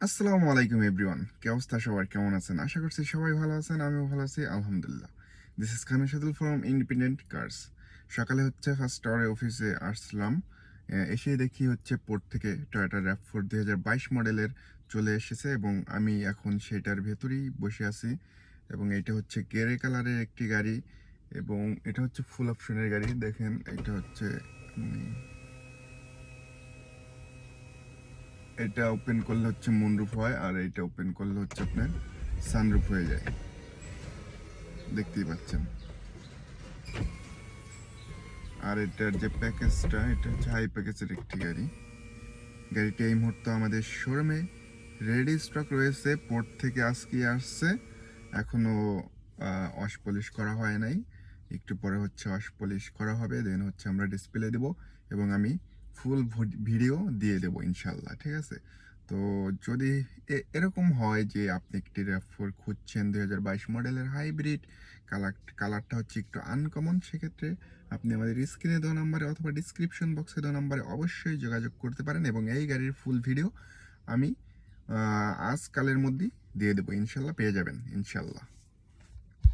আসসালামু আলাইকুম এভরিওয়ান, কি অবস্থা সবার? কেমন আছেন? আশা করছি সবাই ভালো আছেন, আমিও ভালো আছি আলহামদুলিল্লাহ। This is Khan Shadul from independent cars. সকালে ফার্স্ট আওয়ারে অফিসে আসলাম। এসে দেখি পোর্ট থেকে টয়োটা RAV4 2022 মডেলের চলে এসেছে এবং আমি এখন সেটার ভেতরেই বসে আছি। এবং এটা গ্রে কালারের একটি গাড়ি এবং এটা ফুল অপশনের গাড়ি। দেখেন এটা এটা ওপেন করলে মুনরুফ হয়, আর এটা ওপেন করলে আপনার সানরুফ হয়ে যায়। দেখতেই পাচ্ছেন। আর এটার যে প্যাকেজটা, এটা হাই প্যাকেজের একটি গাড়ি। গাড়িটি এই মুহূর্তে আমাদের শোরুমে রেডি স্টক রয়েছে। পোর্ট থেকে আজকে আসছে, এখনো ওয়াশ পলিশ করা হয় নাই। একটু পরে ওয়াশ পলিশ করা হবে, দেন আমরা ডিসপ্লে দেব এবং আমি ফুল ভিডিও দিয়ে দেব ইনশাল্লাহ। ঠিক আছে? তো যদি এরকম হয় যে আপনি একটি RAV4 খুঁজছেন 2022 মডেলের হাইব্রিড, কালারটা একটু আনকমন, সেক্ষেত্রে আপনি আমাদের স্ক্রিনে দেওয়া নাম্বারে অথবা ডিসক্রিপশন বক্সে দেওয়া নাম্বারে অবশ্যই যোগাযোগ করতে পারেন এবং এই গাড়ির ফুল ভিডিও আমি আজকালের মধ্যেই দিয়ে দেবো ইনশাল্লাহ, পেয়ে যাবেন ইনশাল্লাহ।